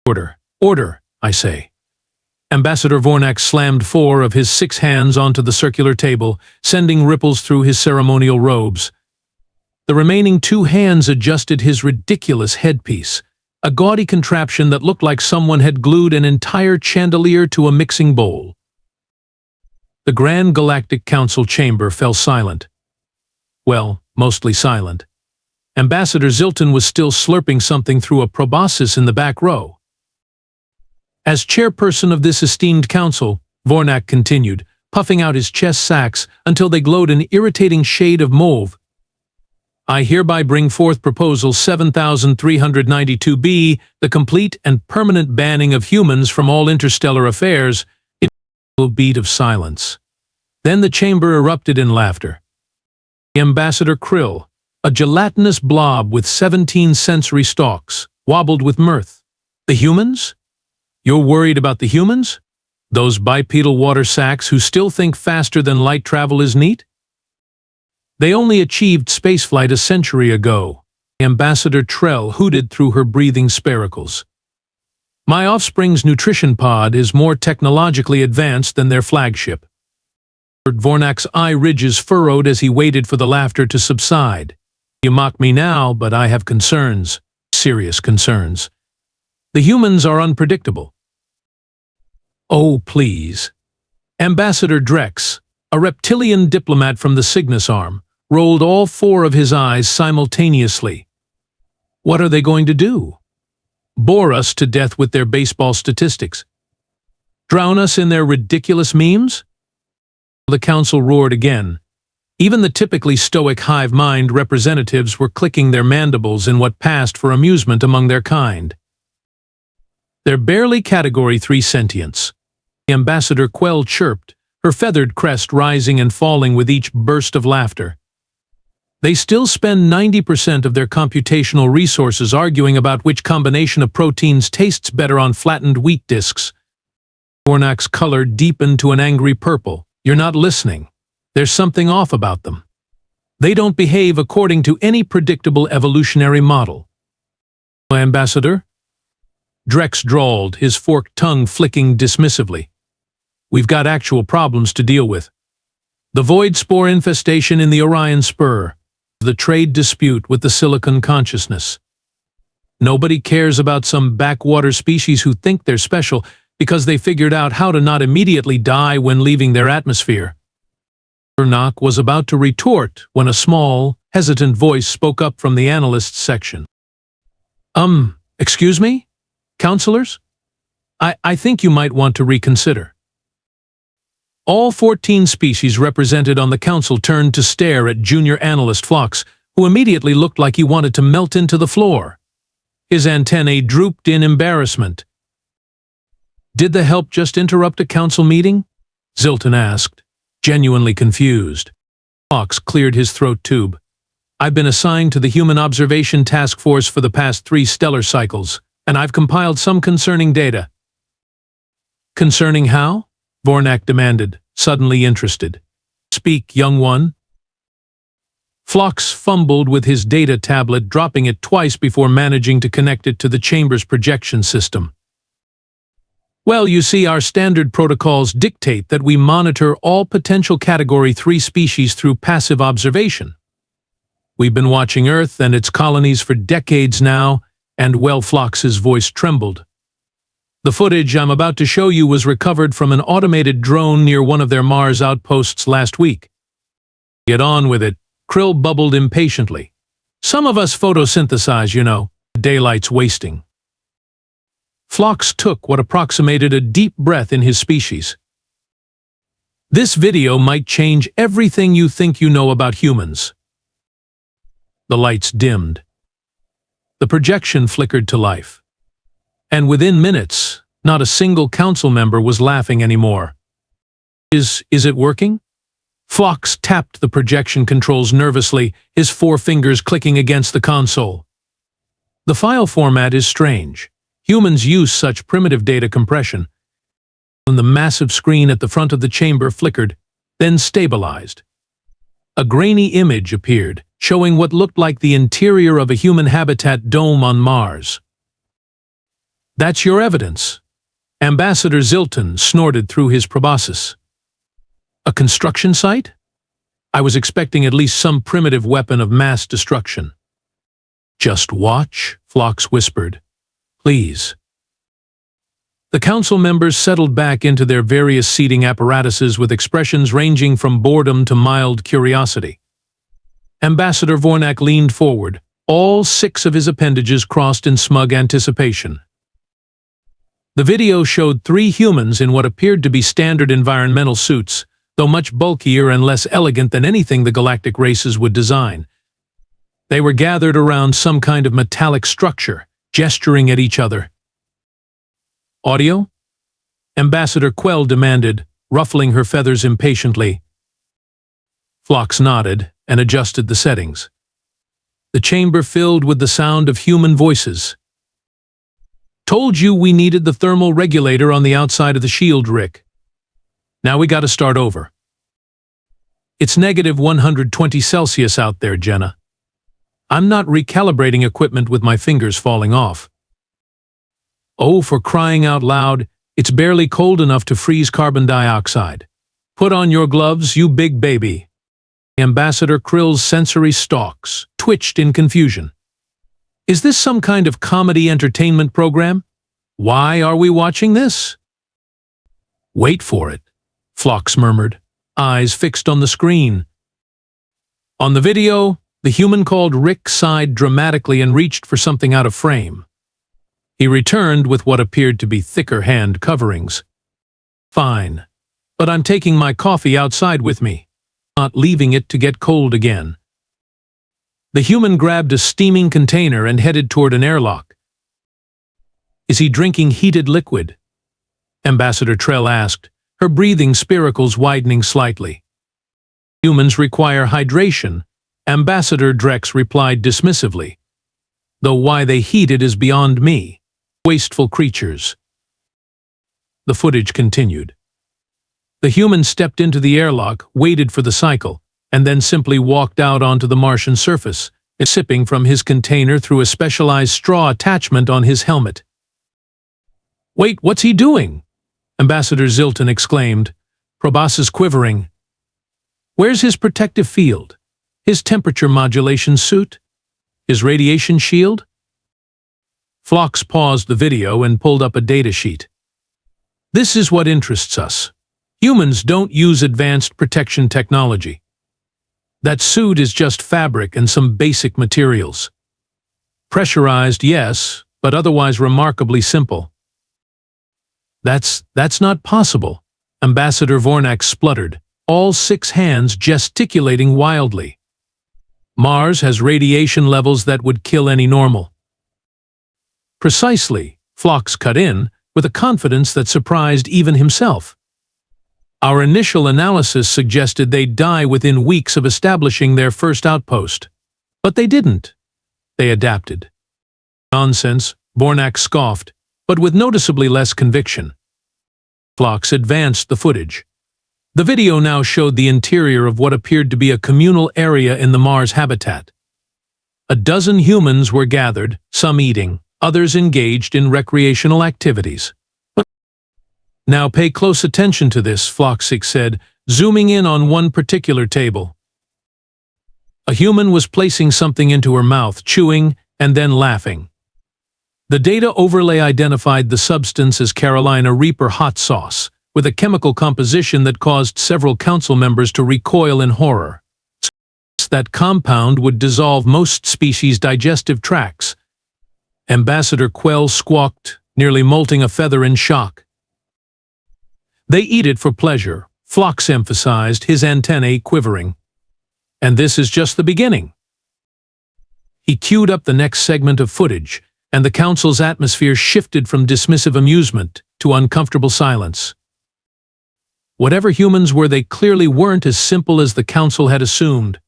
Order, order, I say. Ambassador Vornak slammed 4 of his 6 hands onto the circular table, sending ripples through his ceremonial robes. The remaining 2 hands adjusted his ridiculous headpiece, a gaudy contraption that looked like someone had glued an entire chandelier to a mixing bowl. The Grand Galactic Council chamber fell silent. Well, mostly silent. Ambassador Zilton was still slurping something through a proboscis in the back row. As chairperson of this esteemed council, Vornak continued, puffing out his chest sacs until they glowed an irritating shade of mauve, I hereby bring forth Proposal 7392B, the complete and permanent banning of humans from all interstellar affairs. In a beat of silence. Then the chamber erupted in laughter. Ambassador Krill, a gelatinous blob with 17 sensory stalks, wobbled with mirth. The humans? You're worried about the humans? Those bipedal water sacks who still think faster than light travel is neat? They only achieved spaceflight a century ago. Ambassador Trell hooted through her breathing spiracles. My offspring's nutrition pod is more technologically advanced than their flagship. Vornak's eye ridges furrowed as he waited for the laughter to subside. You mock me now, but I have concerns. Serious concerns. The humans are unpredictable. Oh, please. Ambassador Drex, a reptilian diplomat from the Cygnus Arm, rolled all 4 of his eyes simultaneously. What are they going to do? Bore us to death with their baseball statistics? Drown us in their ridiculous memes? The council roared again. Even the typically stoic hive mind representatives were clicking their mandibles in what passed for amusement among their kind. They're barely Category 3 sentience. Ambassador Quell chirped, her feathered crest rising and falling with each burst of laughter. They still spend 90% of their computational resources arguing about which combination of proteins tastes better on flattened wheat discs. Vornak's color deepened to an angry purple. You're not listening. There's something off about them. They don't behave according to any predictable evolutionary model. Ambassador? Drex drawled, his forked tongue flicking dismissively. We've got actual problems to deal with. The void spore infestation in the Orion Spur, the trade dispute with the Silicon Consciousness. Nobody cares about some backwater species who think they're special because they figured out how to not immediately die when leaving their atmosphere. Vornak was about to retort when a small, hesitant voice spoke up from the analysts section. Excuse me? Counselors? I think you might want to reconsider. All 14 species represented on the council turned to stare at Junior Analyst Phloxx, who immediately looked like he wanted to melt into the floor. His antennae drooped in embarrassment. Did the help just interrupt a council meeting? Zilton asked, genuinely confused. Phloxx cleared his throat tube. I've been assigned to the Human Observation Task Force for the past 3 stellar cycles, and I've compiled some concerning data. Concerning how? Vornak demanded, suddenly interested. Speak, young one. Phloxx fumbled with his data tablet, dropping it twice before managing to connect it to the chamber's projection system. Well, you see, our standard protocols dictate that we monitor all potential Category 3 species through passive observation. We've been watching Earth and its colonies for decades now, and well, Phlox's voice trembled. The footage I'm about to show you was recovered from an automated drone near one of their Mars outposts last week. Get on with it, Krill bubbled impatiently. Some of us photosynthesize, you know. Daylight's wasting. Phloxx took what approximated a deep breath in his species. This video might change everything you think you know about humans. The lights dimmed. The projection flickered to life. And within minutes, not a single council member was laughing anymore. Is it working? Phloxx tapped the projection controls nervously, his 4 fingers clicking against the console. The file format is strange. Humans use such primitive data compression. The massive screen at the front of the chamber flickered, then stabilized. A grainy image appeared, showing what looked like the interior of a human habitat dome on Mars. That's your evidence. Ambassador Zilton snorted through his proboscis. A construction site? I was expecting at least some primitive weapon of mass destruction. Just watch, Phloxx whispered. Please. The council members settled back into their various seating apparatuses with expressions ranging from boredom to mild curiosity. Ambassador Vornak leaned forward, all 6 of his appendages crossed in smug anticipation. The video showed 3 humans in what appeared to be standard environmental suits, though much bulkier and less elegant than anything the galactic races would design. They were gathered around some kind of metallic structure, gesturing at each other. Audio? Ambassador Quell demanded, ruffling her feathers impatiently. Phloxx nodded and adjusted the settings. The chamber filled with the sound of human voices. Told you we needed the thermal regulator on the outside of the shield, Rick. Now we gotta start over. It's negative 120 Celsius out there, Jenna. I'm not recalibrating equipment with my fingers falling off. Oh, for crying out loud, it's barely cold enough to freeze carbon dioxide. Put on your gloves, you big baby. Ambassador Krill's sensory stalks twitched in confusion. Is this some kind of comedy entertainment program? Why are we watching this? Wait for it, Phloxx murmured, eyes fixed on the screen. On the video, the human called Rick sighed dramatically and reached for something out of frame. He returned with what appeared to be thicker hand coverings. Fine, but I'm taking my coffee outside with me, not leaving it to get cold again. The human grabbed a steaming container and headed toward an airlock. Is he drinking heated liquid? Ambassador Trell asked, her breathing spiracles widening slightly. Humans require hydration, Ambassador Drex replied dismissively. Though why they heat it is beyond me. Wasteful creatures. The footage continued. The human stepped into the airlock, waited for the cycle, and then simply walked out onto the Martian surface, sipping from his container through a specialized straw attachment on his helmet. Wait, what's he doing? Ambassador Zilton exclaimed, proboscis quivering. Where's his protective field? His temperature modulation suit? His radiation shield? Phloxx paused the video and pulled up a datasheet. This is what interests us. Humans don't use advanced protection technology. That suit is just fabric and some basic materials. Pressurized, yes, but otherwise remarkably simple. That's not possible, Ambassador Vornak spluttered, all 6 hands gesticulating wildly. Mars has radiation levels that would kill any normal. Precisely, Phloxx cut in, with a confidence that surprised even himself. Our initial analysis suggested they'd die within weeks of establishing their first outpost. But they didn't. They adapted. Nonsense, Vornak scoffed, but with noticeably less conviction. Phloxx advanced the footage. The video now showed the interior of what appeared to be a communal area in the Mars habitat. A dozen humans were gathered, some eating, others engaged in recreational activities. Now pay close attention to this, Phloxx said, zooming in on one particular table. A human was placing something into her mouth, chewing, and then laughing. The data overlay identified the substance as Carolina Reaper hot sauce, with a chemical composition that caused several council members to recoil in horror. That compound would dissolve most species' digestive tracts. Ambassador Quell squawked, nearly molting a feather in shock. They eat it for pleasure, Phloxx emphasized, his antennae quivering. And this is just the beginning. He queued up the next segment of footage, and the council's atmosphere shifted from dismissive amusement to uncomfortable silence. Whatever humans were, they clearly weren't as simple as the council had assumed.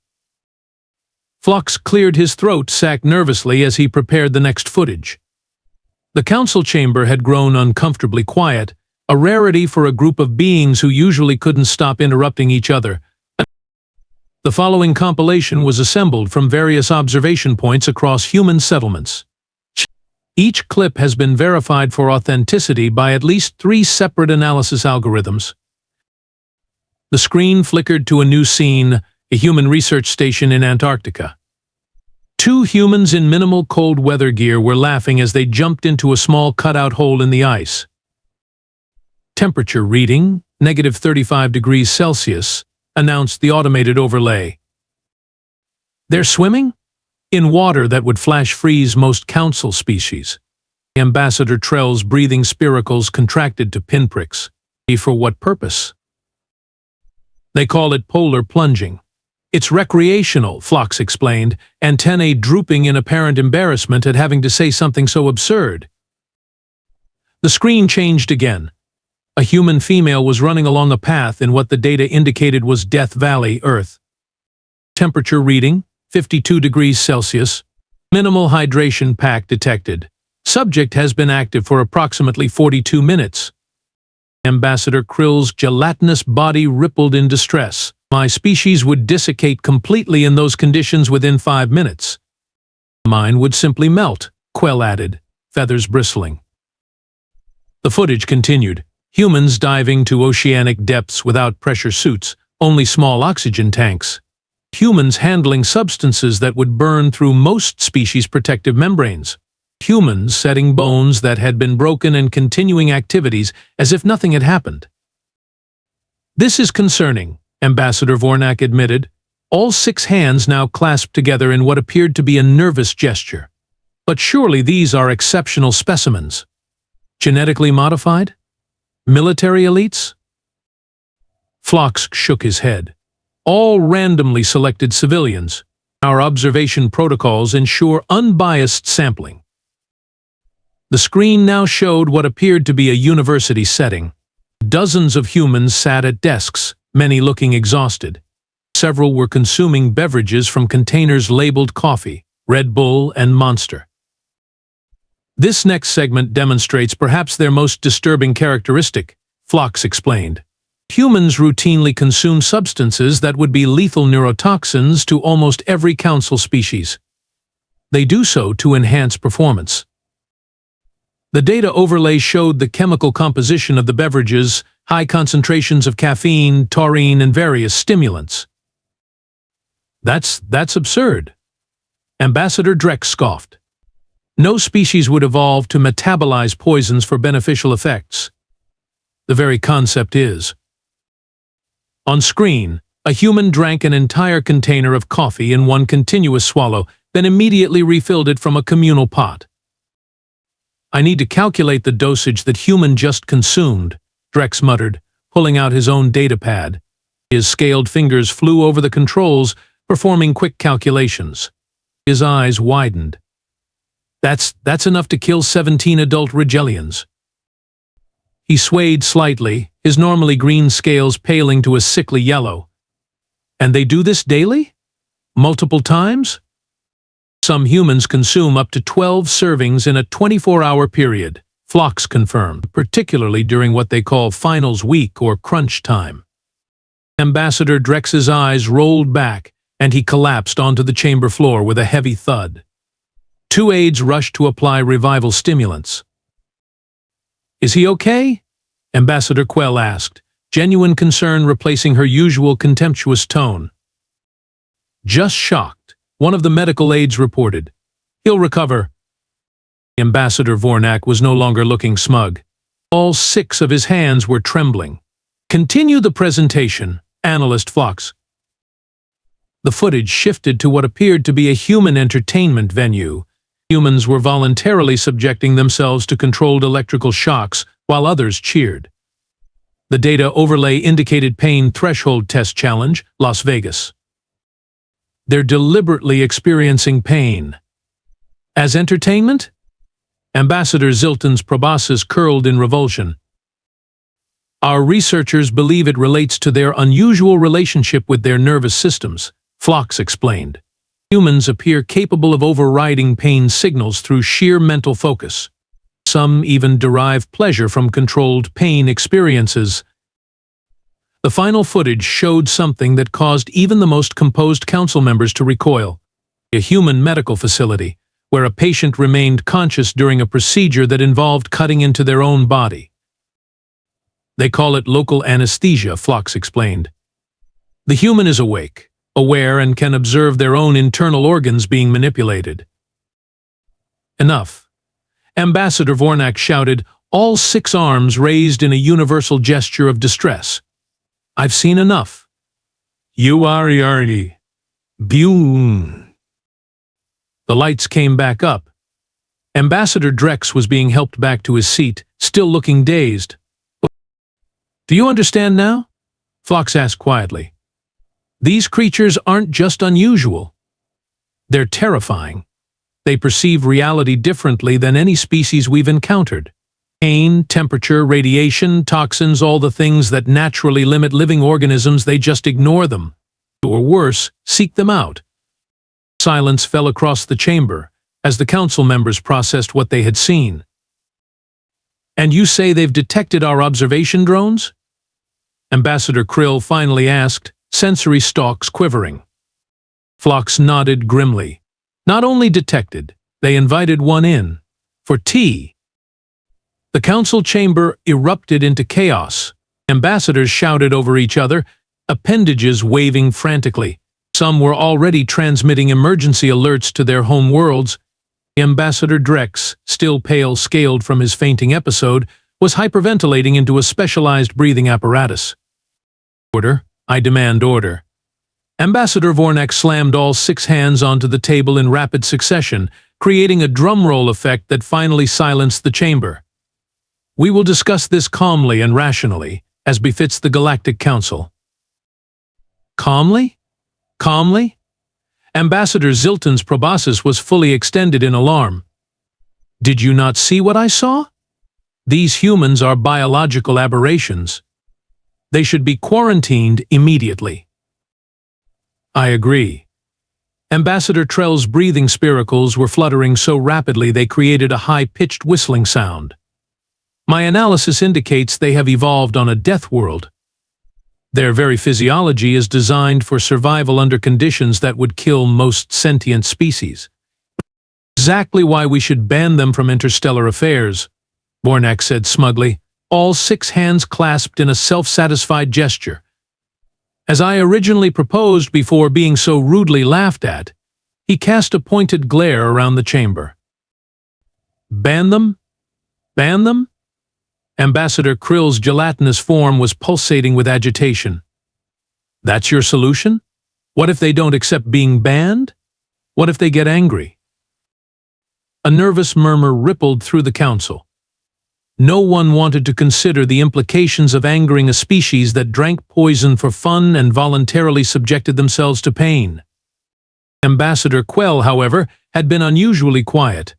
Phloxx cleared his throat, sagged nervously as he prepared the next footage. The council chamber had grown uncomfortably quiet, a rarity for a group of beings who usually couldn't stop interrupting each other. The following compilation was assembled from various observation points across human settlements. Each clip has been verified for authenticity by at least 3 separate analysis algorithms. The screen flickered to a new scene, a human research station in Antarctica. 2 humans in minimal cold weather gear were laughing as they jumped into a small cutout hole in the ice. Temperature reading, -35 degrees Celsius, announced the automated overlay. They're swimming? In water that would flash freeze most council species. Ambassador Trell's breathing spiracles contracted to pinpricks. For what purpose? They call it polar plunging. It's recreational, Phloxx explained, antennae drooping in apparent embarrassment at having to say something so absurd. The screen changed again. A human female was running along a path in what the data indicated was Death Valley, Earth. Temperature reading, 52 degrees Celsius. Minimal hydration pack detected. Subject has been active for approximately 42 minutes. Ambassador Krill's gelatinous body rippled in distress. My species would dissecate completely in those conditions within 5 minutes. Mine would simply melt, Quell added, feathers bristling. The footage continued. Humans diving to oceanic depths without pressure suits, only small oxygen tanks. Humans handling substances that would burn through most species' protective membranes. Humans setting bones that had been broken and continuing activities as if nothing had happened. This is concerning, Ambassador Vornak admitted, all 6 hands now clasped together in what appeared to be a nervous gesture. But surely these are exceptional specimens. Genetically modified? Military elites? Phloxx shook his head. All randomly selected civilians. Our observation protocols ensure unbiased sampling. The screen now showed what appeared to be a university setting. Dozens of humans sat at desks, many looking exhausted. Several were consuming beverages from containers labeled coffee, Red Bull, and Monster. This next segment demonstrates perhaps their most disturbing characteristic, Phloxx explained. Humans routinely consume substances that would be lethal neurotoxins to almost every council species. They do so to enhance performance. The data overlay showed the chemical composition of the beverages, high concentrations of caffeine, taurine, and various stimulants. That's absurd. Ambassador Drex scoffed. No species would evolve to metabolize poisons for beneficial effects. The very concept is. On screen, a human drank an entire container of coffee in one continuous swallow, then immediately refilled it from a communal pot. I need to calculate the dosage that human just consumed, Drex muttered, pulling out his own datapad. His scaled fingers flew over the controls, performing quick calculations. His eyes widened. That's enough to kill 17 adult Regellians. He swayed slightly, his normally green scales paling to a sickly yellow. And they do this daily? Multiple times? Some humans consume up to 12 servings in a 24-hour period, Phloxx confirmed, particularly during what they call finals week or crunch time. Ambassador Drex's eyes rolled back, and he collapsed onto the chamber floor with a heavy thud. 2 aides rushed to apply revival stimulants. Is he okay? Ambassador Quell asked, genuine concern replacing her usual contemptuous tone. Just shocked, one of the medical aides reported. He'll recover. Ambassador Vornak was no longer looking smug. All 6 of his hands were trembling. Continue the presentation, Analyst Phloxx. The footage shifted to what appeared to be a human entertainment venue. Humans were voluntarily subjecting themselves to controlled electrical shocks, while others cheered. The data overlay indicated pain threshold test challenge, Las Vegas. They're deliberately experiencing pain. As entertainment? Ambassador Zilton's proboscis curled in revulsion. Our researchers believe it relates to their unusual relationship with their nervous systems, Phloxx explained. Humans appear capable of overriding pain signals through sheer mental focus. Some even derive pleasure from controlled pain experiences. The final footage showed something that caused even the most composed council members to recoil. A human medical facility, where a patient remained conscious during a procedure that involved cutting into their own body. They call it local anesthesia, Phloxx explained. The human is awake, aware, and can observe their own internal organs being manipulated. Enough. Ambassador Vornak shouted, all 6 arms raised in a universal gesture of distress. I've seen enough. You are yardy. Bune. The lights came back up. Ambassador Drex was being helped back to his seat, still looking dazed. Do you understand now? Phloxx asked quietly. These creatures aren't just unusual. They're terrifying. They perceive reality differently than any species we've encountered. Pain, temperature, radiation, toxins, all the things that naturally limit living organisms, they just ignore them. Or worse, seek them out. Silence fell across the chamber as the council members processed what they had seen. And you say they've detected our observation drones? Ambassador Krill finally asked, sensory stalks quivering. Phloxx nodded grimly. Not only detected, they invited one in. For tea. The council chamber erupted into chaos. Ambassadors shouted over each other, appendages waving frantically. Some were already transmitting emergency alerts to their home worlds. Ambassador Drex, still pale scaled from his fainting episode, was hyperventilating into a specialized breathing apparatus. Order, I demand order. Ambassador Vornak slammed all 6 hands onto the table in rapid succession, creating a drumroll effect that finally silenced the chamber. We will discuss this calmly and rationally, as befits the Galactic Council. Calmly? Calmly? Ambassador Zilton's proboscis was fully extended in alarm. Did you not see what I saw? These humans are biological aberrations. They should be quarantined immediately. I agree. Ambassador Trell's breathing spiracles were fluttering so rapidly they created a high-pitched whistling sound. My analysis indicates they have evolved on a death world. Their very physiology is designed for survival under conditions that would kill most sentient species. Exactly why we should ban them from interstellar affairs, Vornak said smugly, all 6 hands clasped in a self-satisfied gesture. As I originally proposed before being so rudely laughed at, he cast a pointed glare around the chamber. Ban them? Ban them? Ambassador Krill's gelatinous form was pulsating with agitation. That's your solution? What if they don't accept being banned? What if they get angry? A nervous murmur rippled through the council. No one wanted to consider the implications of angering a species that drank poison for fun and voluntarily subjected themselves to pain. Ambassador Quell, however, had been unusually quiet.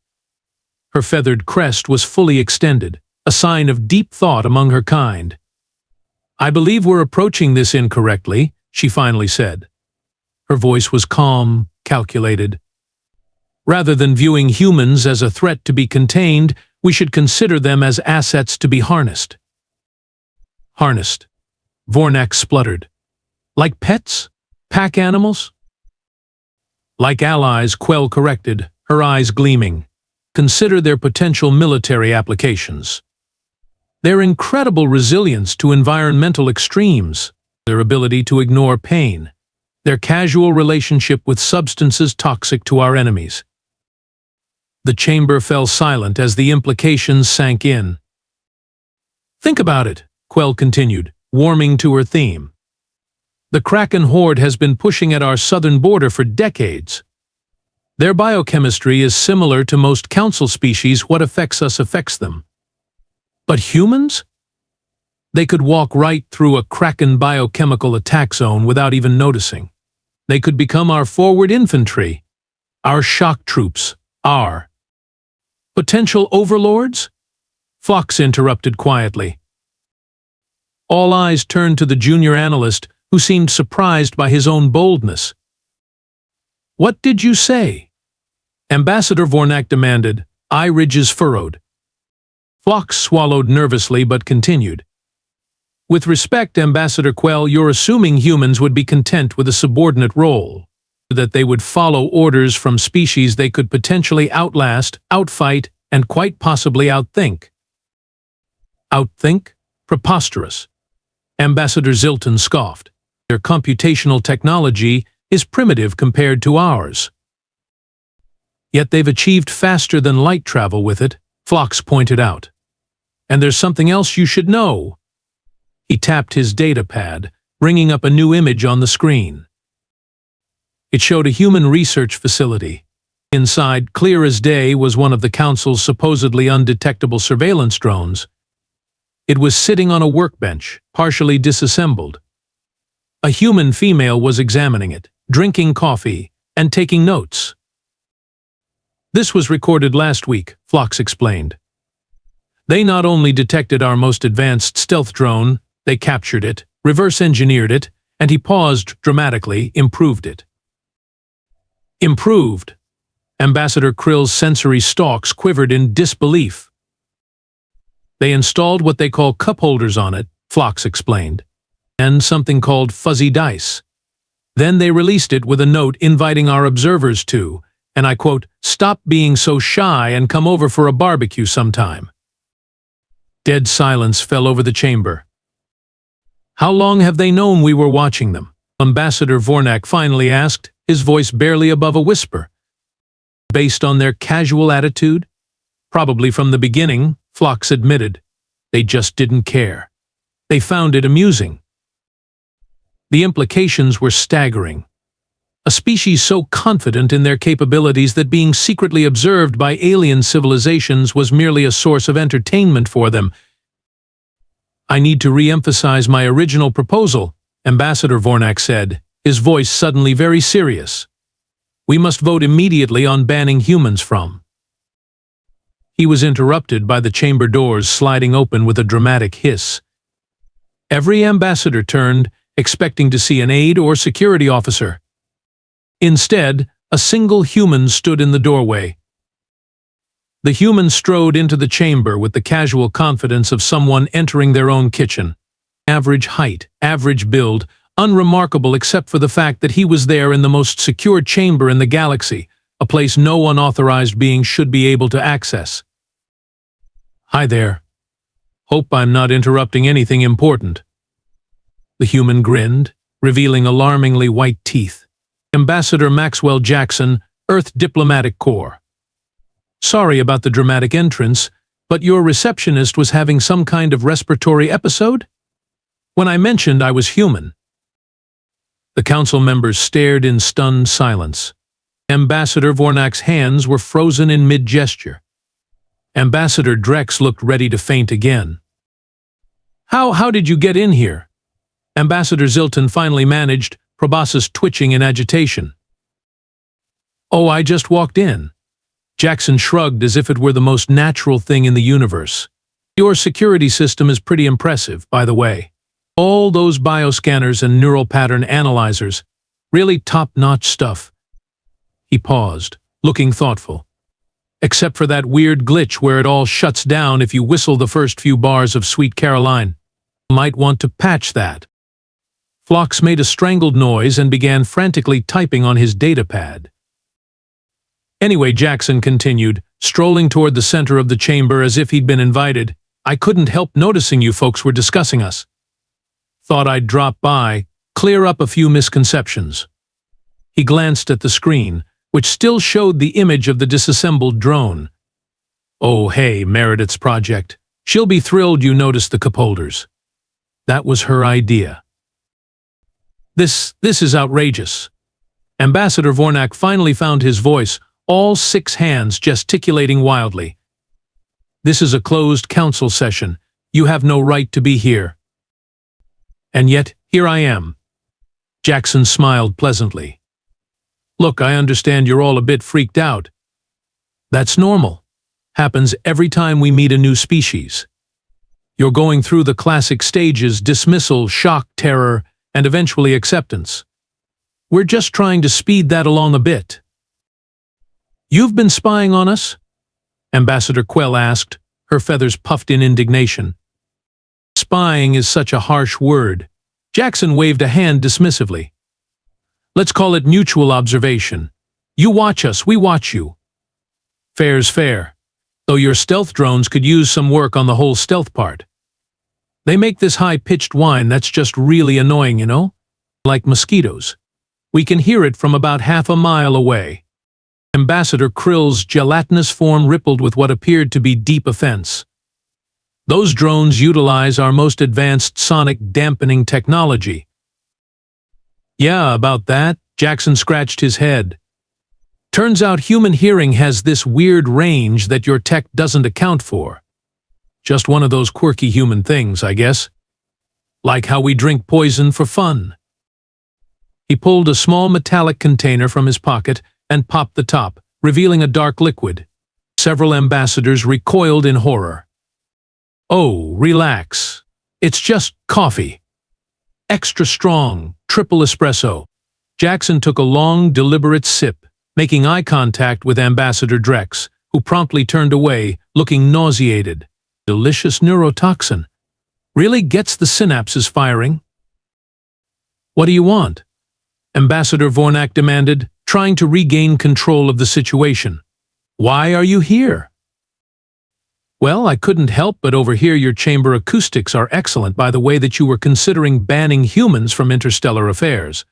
Her feathered crest was fully extended, a sign of deep thought among her kind. I believe we're approaching this incorrectly, she finally said. Her voice was calm, calculated. Rather than viewing humans as a threat to be contained, we should consider them as assets to be harnessed. Harnessed, Vornak spluttered. Like pets? Pack animals? Like allies, Quell corrected, her eyes gleaming. Consider their potential military applications. Their incredible resilience to environmental extremes, their ability to ignore pain, their casual relationship with substances toxic to our enemies. The chamber fell silent as the implications sank in. Think about it, Quell continued, warming to her theme. The Kraken horde has been pushing at our southern border for decades. Their biochemistry is similar to most council species. What affects us affects them. But humans? They could walk right through a Kraken biochemical attack zone without even noticing. They could become our forward infantry, our shock troops, our potential overlords? Phloxx interrupted quietly. All eyes turned to the junior analyst, who seemed surprised by his own boldness. What did you say? Ambassador Vornak demanded, eye ridges furrowed. Phloxx swallowed nervously but continued. With respect, Ambassador Quell, you're assuming humans would be content with a subordinate role. that they would follow orders from species they could potentially outlast, outfight, and quite possibly outthink. Outthink? Preposterous. Ambassador Zilton scoffed. Their computational technology is primitive compared to ours. Yet they've achieved faster than light travel with it, Phloxx pointed out. And there's something else you should know. He tapped his data pad, bringing up a new image on the screen. It showed a human research facility. Inside, clear as day, was one of the Council's supposedly undetectable surveillance drones. It was sitting on a workbench, partially disassembled. A human female was examining it, drinking coffee, and taking notes. This was recorded last week, Phloxx explained. They not only detected our most advanced stealth drone, they captured it, reverse-engineered it, and he paused dramatically, improved it. Improved. Ambassador Krill's sensory stalks quivered in disbelief. They installed what they call cup holders on it, Phloxx explained, and something called fuzzy dice. Then they released it with a note inviting our observers to, and I quote, "stop being so shy and come over for a barbecue sometime." Dead silence fell over the chamber. How long have they known we were watching them? Ambassador Vornak finally asked, his voice barely above a whisper. Based on their casual attitude? Probably from the beginning, Phloxx admitted. They just didn't care. They found it amusing. The implications were staggering. A species so confident in their capabilities that being secretly observed by alien civilizations was merely a source of entertainment for them. I need to re-emphasize my original proposal, Ambassador Vornak said, his voice suddenly very serious. We must vote immediately on banning humans from. He was interrupted by the chamber doors sliding open with a dramatic hiss. Every ambassador turned, expecting to see an aide or security officer. Instead, a single human stood in the doorway. The human strode into the chamber with the casual confidence of someone entering their own kitchen. Average height, average build, unremarkable except for the fact that he was there in the most secure chamber in the galaxy, a place no unauthorized being should be able to access. Hi there. Hope I'm not interrupting anything important. The human grinned, revealing alarmingly white teeth. Ambassador Maxwell Jackson, Earth Diplomatic Corps. Sorry about the dramatic entrance, but your receptionist was having some kind of respiratory episode? When I mentioned I was human. The council members stared in stunned silence. Ambassador Vornak's hands were frozen in mid-gesture. Ambassador Drex looked ready to faint again. How did you get in here? Ambassador Zilton finally managed, proboscis twitching in agitation. Oh, I just walked in. Jackson shrugged as if it were the most natural thing in the universe. Your security system is pretty impressive, by the way. All those bioscanners and neural pattern analyzers. Really top-notch stuff. He paused, looking thoughtful. Except for that weird glitch where it all shuts down if you whistle the first few bars of Sweet Caroline. Might want to patch that. Phloxx made a strangled noise and began frantically typing on his data pad. Anyway, Jackson continued, strolling toward the center of the chamber as if he'd been invited. I couldn't help noticing you folks were discussing us. Thought I'd drop by, clear up a few misconceptions. He glanced at the screen, which still showed the image of the disassembled drone. Oh, hey, Meredith's project. She'll be thrilled you noticed the cup holders. That was her idea. This is outrageous. Ambassador Vornak finally found his voice, all 6 hands gesticulating wildly. This is a closed council session. You have no right to be here. And yet, here I am. Jackson smiled pleasantly. Look, I understand you're all a bit freaked out. That's normal. Happens every time we meet a new species. You're going through the classic stages: dismissal, shock, terror, and eventually acceptance. We're just trying to speed that along a bit. You've been spying on us? Ambassador Quell asked, her feathers puffed in indignation. Spying is such a harsh word. Jackson waved a hand dismissively. Let's call it mutual observation. You watch us, we watch you. Fair's fair, though your stealth drones could use some work on the whole stealth part. They make this high-pitched whine that's just really annoying, you know? Like mosquitoes. We can hear it from about half a mile away. Ambassador Krill's gelatinous form rippled with what appeared to be deep offense. Those drones utilize our most advanced sonic dampening technology. Yeah, about that, Jackson scratched his head. Turns out human hearing has this weird range that your tech doesn't account for. Just one of those quirky human things, I guess. Like how we drink poison for fun. He pulled a small metallic container from his pocket and popped the top, revealing a dark liquid. Several ambassadors recoiled in horror. Oh, relax. It's just coffee. Extra strong, triple espresso. Jackson took a long, deliberate sip, making eye contact with Ambassador Drex, who promptly turned away, looking nauseated. Delicious neurotoxin. Really gets the synapses firing. What do you want? Ambassador Vornak demanded, trying to regain control of the situation. Why are you here? Well, I couldn't help but overhear your chamber acoustics are excellent by the way that you were considering banning humans from interstellar affairs.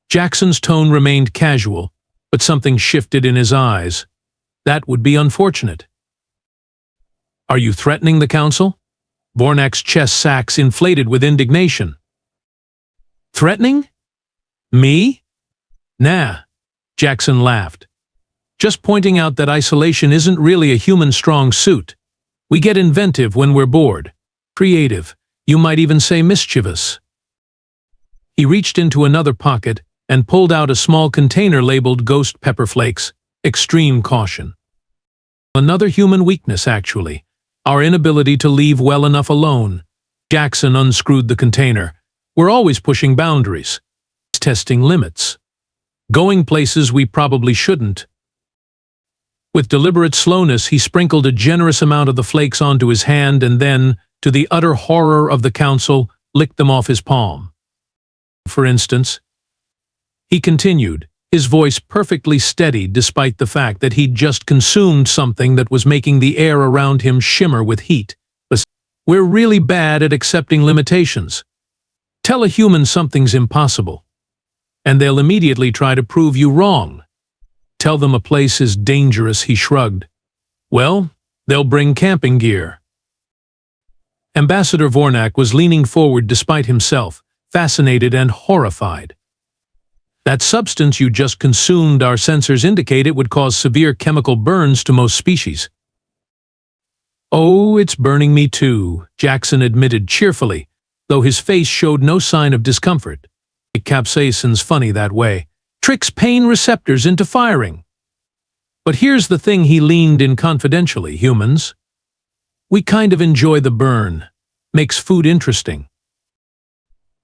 Jackson's tone remained casual, but something shifted in his eyes. That would be unfortunate. Are you threatening the council? Vornak's chest sacs inflated with indignation. Threatening? Me? Nah, Jackson laughed. Just pointing out that isolation isn't really a human strong suit. We get inventive when we're bored. Creative, you might even say mischievous. He reached into another pocket and pulled out a small container labeled Ghost Pepper Flakes, extreme caution. Another human weakness, actually. Our inability to leave well enough alone. Jackson unscrewed the container. We're always pushing boundaries. Testing limits. Going places we probably shouldn't. With deliberate slowness, he sprinkled a generous amount of the flakes onto his hand and then, to the utter horror of the council, licked them off his palm. For instance, he continued, his voice perfectly steady despite the fact that he'd just consumed something that was making the air around him shimmer with heat. We're really bad at accepting limitations. Tell a human something's impossible, and they'll immediately try to prove you wrong. Tell them a place is dangerous, he shrugged. Well, they'll bring camping gear. Ambassador Vornak was leaning forward despite himself, fascinated and horrified. That substance you just consumed, our sensors indicate it would cause severe chemical burns to most species. Oh, it's burning me too, Jackson admitted cheerfully, though his face showed no sign of discomfort. Capsaicin's funny that way. Tricks pain receptors into firing. But here's the thing, he leaned in confidentially, humans. We kind of enjoy the burn. Makes food interesting.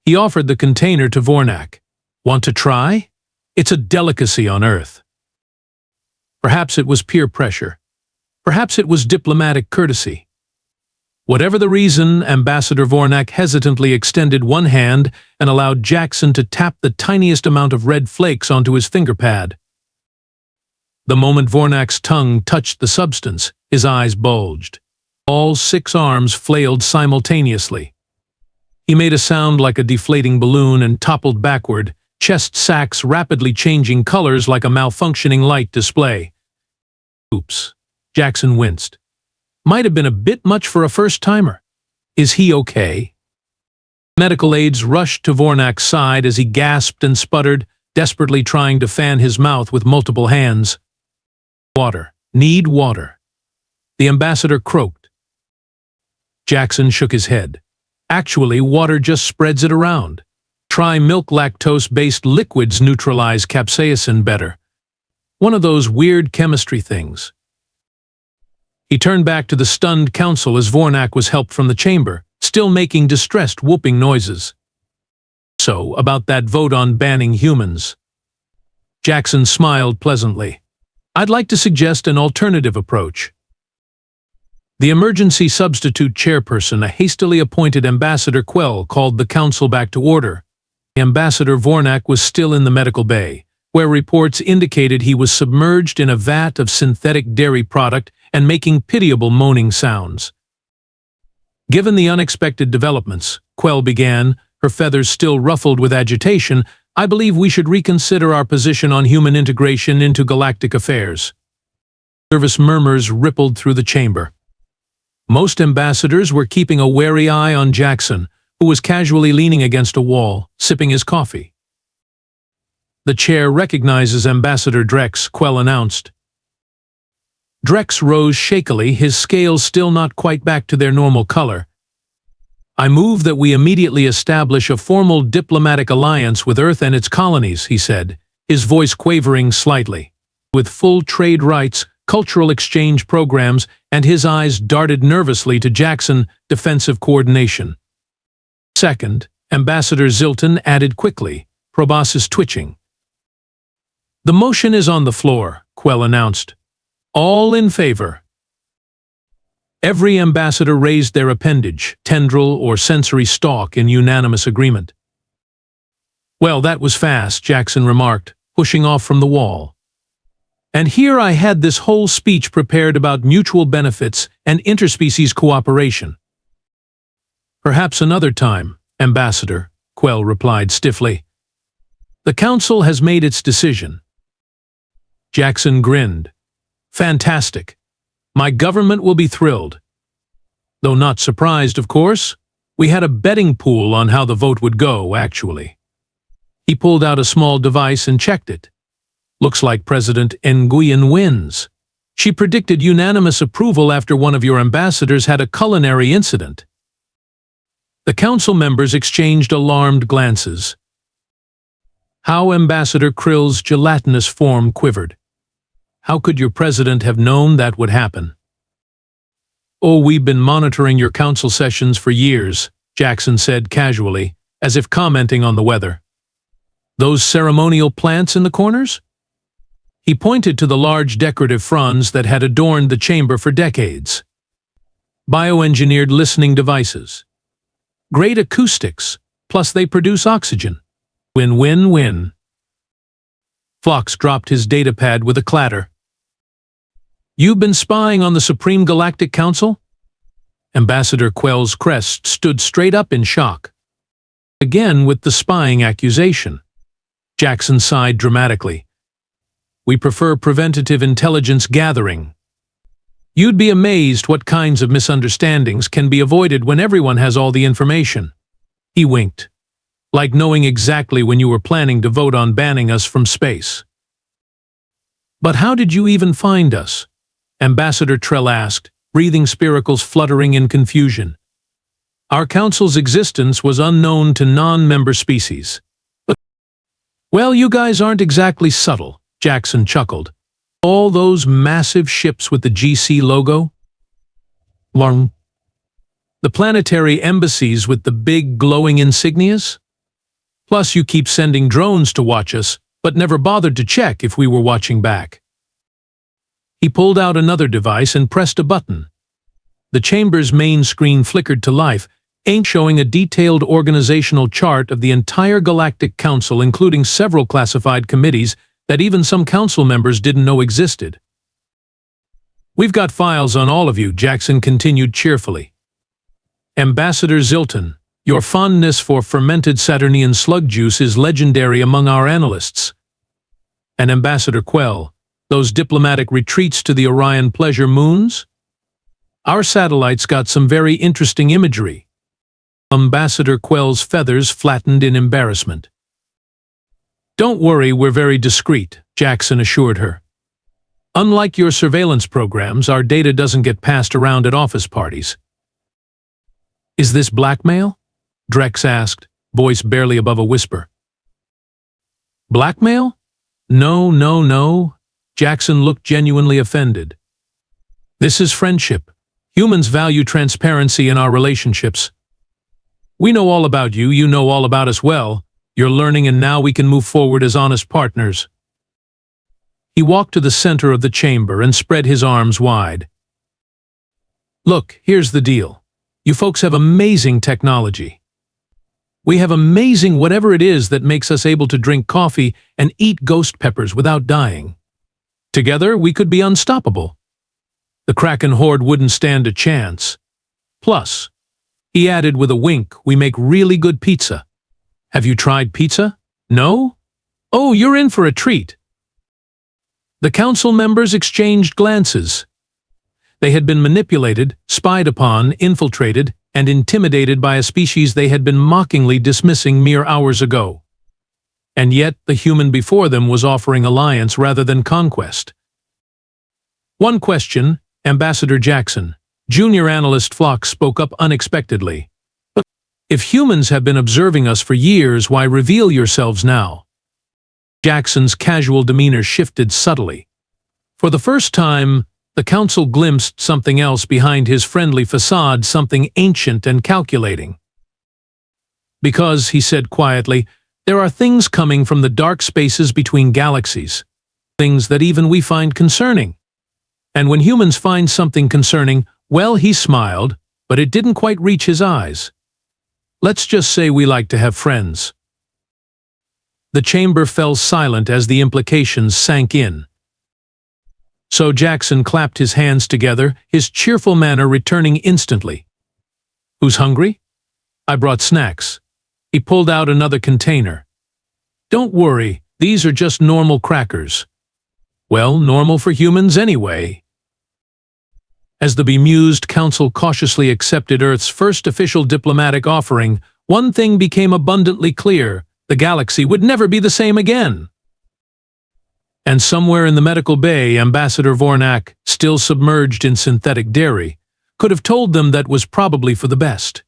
He offered the container to Vornak. Want to try? It's a delicacy on Earth. Perhaps it was peer pressure. Perhaps it was diplomatic courtesy. Whatever the reason, Ambassador Vornak hesitantly extended one hand and allowed Jackson to tap the tiniest amount of red flakes onto his finger pad. The moment Vornak's tongue touched the substance, his eyes bulged. All 6 arms flailed simultaneously. He made a sound like a deflating balloon and toppled backward, chest sacs rapidly changing colors like a malfunctioning light display. Oops. Jackson winced. Might have been a bit much for a first-timer. Is he okay? Medical aides rushed to Vornak's side as he gasped and sputtered, desperately trying to fan his mouth with multiple hands. Water. Need water. The ambassador croaked. Jackson shook his head. Actually, water just spreads it around. Try milk lactose-based liquids neutralize capsaicin better. One of those weird chemistry things. He turned back to the stunned council as Vornak was helped from the chamber, still making distressed whooping noises. So, about that vote on banning humans. Jackson smiled pleasantly. I'd like to suggest an alternative approach. The emergency substitute chairperson, a hastily appointed Ambassador Quell, called the council back to order. Ambassador Vornak was still in the medical bay, where reports indicated he was submerged in a vat of synthetic dairy product and making pitiable moaning sounds. Given the unexpected developments, Quell began, her feathers still ruffled with agitation, I believe we should reconsider our position on human integration into galactic affairs. Nervous murmurs rippled through the chamber. Most ambassadors were keeping a wary eye on Jackson, who was casually leaning against a wall, sipping his coffee. The chair recognizes Ambassador Drex, Quell announced. Drex rose shakily, his scales still not quite back to their normal color. I move that we immediately establish a formal diplomatic alliance with Earth and its colonies, he said, his voice quavering slightly. With full trade rights, cultural exchange programs, and his eyes darted nervously to Jackson, defensive coordination. Second, Ambassador Zilton added quickly, proboscis twitching. The motion is on the floor, Quell announced. All in favor. Every ambassador raised their appendage, tendril, or sensory stalk in unanimous agreement. Well, that was fast, Jackson remarked, pushing off from the wall. And here I had this whole speech prepared about mutual benefits and interspecies cooperation. Perhaps another time, Ambassador, Quell replied stiffly. The Council has made its decision. Jackson grinned. Fantastic. My government will be thrilled. Though not surprised, of course. We had a betting pool on how the vote would go, actually. He pulled out a small device and checked it. Looks like President Nguyen wins. She predicted unanimous approval after one of your ambassadors had a culinary incident. The council members exchanged alarmed glances. How Ambassador Krill's gelatinous form quivered. How could your president have known that would happen? Oh, we've been monitoring your council sessions for years, Jackson said casually, as if commenting on the weather. Those ceremonial plants in the corners? He pointed to the large decorative fronds that had adorned the chamber for decades. Bioengineered listening devices. Great acoustics, plus they produce oxygen. Win-win-win. Phloxx dropped his datapad with a clatter. You've been spying on the Supreme Galactic Council? Ambassador Quell's crest stood straight up in shock. Again with the spying accusation. Jackson sighed dramatically. We prefer preventative intelligence gathering. You'd be amazed what kinds of misunderstandings can be avoided when everyone has all the information. He winked. Like knowing exactly when you were planning to vote on banning us from space. But how did you even find us? Ambassador Trell asked, breathing spiracles fluttering in confusion. Our council's existence was unknown to non-member species. But, well, you guys aren't exactly subtle, Jackson chuckled. All those massive ships with the GC logo? Lung. The planetary embassies with the big glowing insignias? Plus you keep sending drones to watch us, but never bothered to check if we were watching back. He pulled out another device and pressed a button. The chamber's main screen flickered to life, showing a detailed organizational chart of the entire Galactic Council, including several classified committees that even some council members didn't know existed. We've got files on all of you, Jackson continued cheerfully. Ambassador Zilton, your fondness for fermented Saturnian slug juice is legendary among our analysts. And Ambassador Quell, those diplomatic retreats to the Orion pleasure moons? Our satellites got some very interesting imagery. Ambassador Quell's feathers flattened in embarrassment. Don't worry, we're very discreet, Jackson assured her. Unlike your surveillance programs, our data doesn't get passed around at office parties. Is this blackmail? Drex asked, voice barely above a whisper. Blackmail? No, no, no. Jackson looked genuinely offended. This is friendship. Humans value transparency in our relationships. We know all about you, you know all about us well. You're learning and now we can move forward as honest partners. He walked to the center of the chamber and spread his arms wide. Look, here's the deal. You folks have amazing technology. We have amazing whatever it is that makes us able to drink coffee and eat ghost peppers without dying. Together, we could be unstoppable. The Kraken horde wouldn't stand a chance. Plus, he added with a wink, we make really good pizza. Have you tried pizza? No? Oh, you're in for a treat. The council members exchanged glances. They had been manipulated, spied upon, infiltrated, and intimidated by a species they had been mockingly dismissing mere hours ago. And yet the human before them was offering alliance rather than conquest. One question, Ambassador Jackson, Junior Analyst Phloxx spoke up unexpectedly. But if humans have been observing us for years, why reveal yourselves now? Jackson's casual demeanor shifted subtly. For the first time, the council glimpsed something else behind his friendly facade, something ancient and calculating. Because, he said quietly, there are things coming from the dark spaces between galaxies, things that even we find concerning. And when humans find something concerning, well, he smiled, but it didn't quite reach his eyes. Let's just say we like to have friends. The chamber fell silent as the implications sank in. So Jackson clapped his hands together, his cheerful manner returning instantly. Who's hungry? I brought snacks. He pulled out another container. Don't worry, these are just normal crackers. Well, normal for humans anyway. As the bemused council cautiously accepted Earth's first official diplomatic offering, one thing became abundantly clear: the galaxy would never be the same again. And somewhere in the medical bay, Ambassador Vornak, still submerged in synthetic dairy, could have told them that was probably for the best.